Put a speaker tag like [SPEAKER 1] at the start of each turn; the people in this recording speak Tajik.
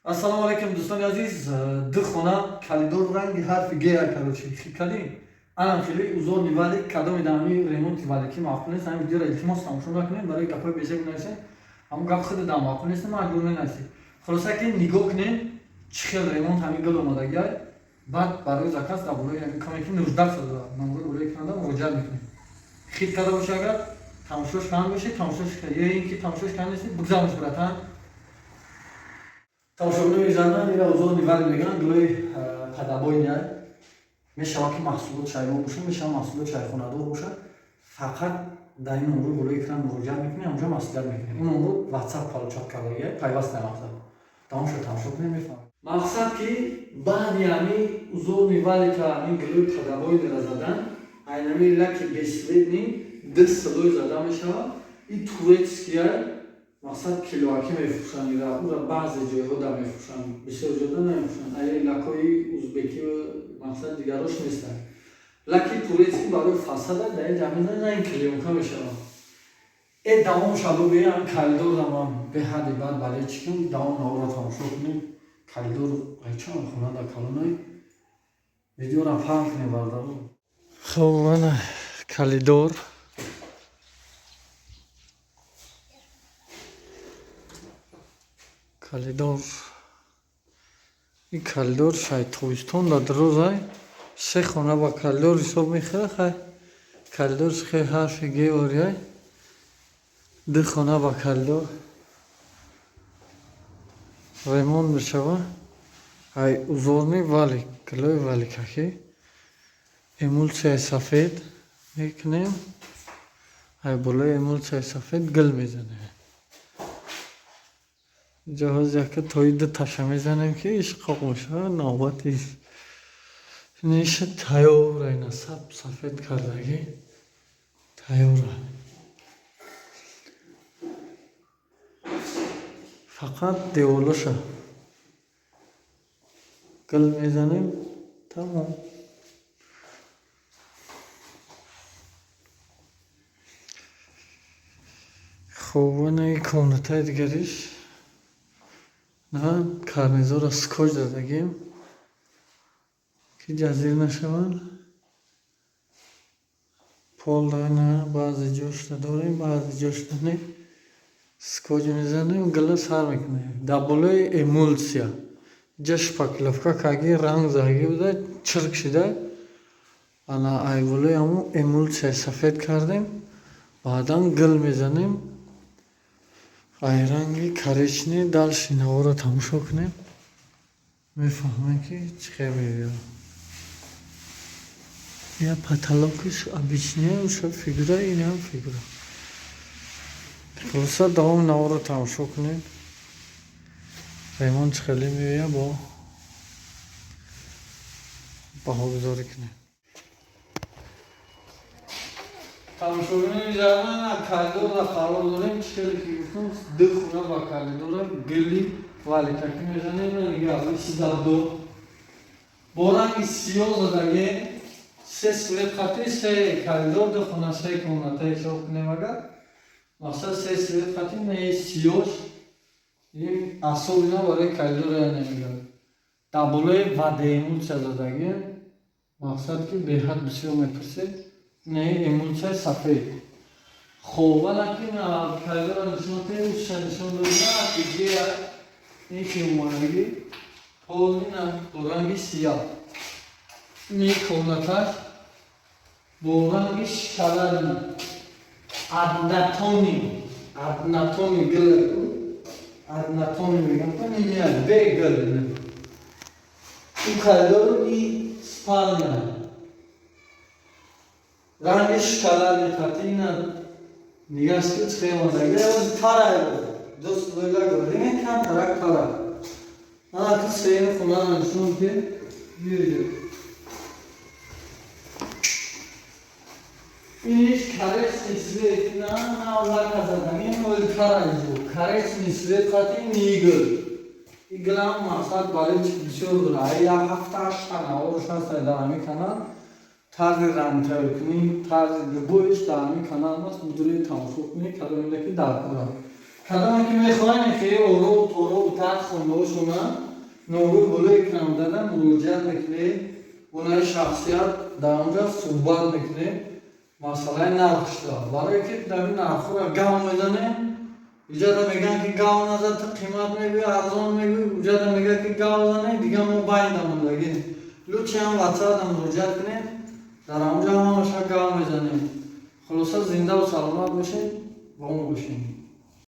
[SPEAKER 1] Assalomu alaykum do'stoni aziz. Dixona kalidor rangi harfi G короче. Хикали. Анам хели узор нивали кадом идами ремонт вали ки маъқул нест. Ҳамин видеоро илтимос тамошо накунед барои гапҳои бешак менависем. Ҳамон гап худ дам маъқул нест, маҷбур менависед. Хулоса ки нигоҳ кунед чӣ хел ремонт ҳамин гул омадагиай. Баъд барои заказ дар болои ҳамин каме ки 19 сал дорад. Номро болои канада муроҷиат мекунед. Хит карда боша агар тамошош кам боше, тамошош ё ин ки тамошош кам нест, бигзарш братан. Тамошобинони занан ира узор нивали мегӯянд гулои падабойняй. Мешавад ки маҳсулот чайвон бошад, мешавад маҳсулот чайхонадор бошад. Фақат дар ин номро болои экран муроҷиат мекунед, онҷо маслиҳат мекунед. Он номро WhatsApp чат кардаги пайваст намақсад. Тамошо тамошо кунед мефаҳмед. Мақсад ки баъди ҳамин узор нивали ки ҳамин гулои падабойнро задан, айнами лаки бесведни 10 слой зада мешавад. Ин турецкияй мақсад килоаки мефурӯшанд ира, ура баъзе ҷойҳо да мефурӯшанд, бисёр ҷойда намефурӯшанд. Ай лакҳои узбекӣ мақсад дигарош нестанд. Лаки турецкӣ барои фасада дар ин ҷамъина на ин клеёнка мешавад. Давом шабоби ан калидор ам беҳади бад бале чикам давом наора тамошо кунед. Калидор айчон хонада калонай видеора фаҳм кунед бардаро. Хоб ана калидор این کالدور شاید تویستون دادروزای سه خونه با کالدور حساب میخوره خیلی کالدور خیلی حرفی گی وریای دو خونه با کالدور ریمون بشوه ای اوزورنی ولی کلوی ولی که امولچه سفید میکنیم ای بلوی امولچه سفید گل میزنه جهاز яка тоида таша мезанем ки ишқоқ меша навбати неша тайёр айна сафед кардаги тайёра фақат деволаша гил мезанем тамом. хуб ана комнатаи дигариш на карнизора скотч дадагим ки ҷазир нашаванд. пол дана баъзе ҷошта дорем, баъзе ҷошта не. скотч мезанем, гила сар мекунем. Дар болои эмулсия ҷа шпакловка каги ранг заги буда чирк шида ана ай болои ҳамун эмулсия сафед кардем. баъдан гил мезанем. ай ранги коричневый дальше наора тамошо кунем мефаҳмем ки чӣ хел мебиёрад. я потолокиш обичная уша фигура инам фигура. хулоса давом наора тамошо кунем ремонт чӣ хеле мебиёяд бо баҳогузорӣ кунем. тамошобинони занан калидора қарор дорем чӣ хеле ки гуфтам ду хона ба калидора гили валикакӣ мезанем дига сидавдор бо ранги сиёҳ задаге се сурет хати се калидор ду хона се комната ҳисоб кунем агар мақсад се сурет хати на сиёҳ ин асобина барои калидора намегирад. дар болои вадеэмулсия задаге мақсад ки беҳад бисёр мепурсед не эмулсия сафед. хуб ана ки калидора нишон тевша нишон додина идея ин ки омадаги полина бо ранги сияҳ ин комнаташ бо ранги шоколади аднатони гил аднатони мегам ин бегил ин калидор и спална ранги шоколади хатина нигашки чхемадаги тарай дост лойла гӯрдим кам тарак тара ана ки сеин хунана нишон ки видео иниш карес нисвет на лака задани ой тарайзу карес нисвет хати нигл иглам мақсад бале бисёр дора я ҳафташ тана орушаста дар ҳамин канал тарзи ранг кунӣ тарзи любоиш дар ҳамин канал маст мудури тамошо кунӣ кадомида ки дар кора Kadam ki میخواین که اورو تورو تات خونده شما نورو بلوی کنم دادم مروجات میکنه اونای شخصیت در اونجا صحبت میکنه مثلا نرخش دار برای که در این نرخ رو گام میزنه اینجا میگن که گام نزد قیمت میگوی ارزان میگوی اونجا میگه که گام زنه دیگه ما بایدمون لگه لوچی هم واتساپ هم مروجات کنه در اونجا هم همشا گام میزنه خلاصا زنده و سلامت باشین و اون باشین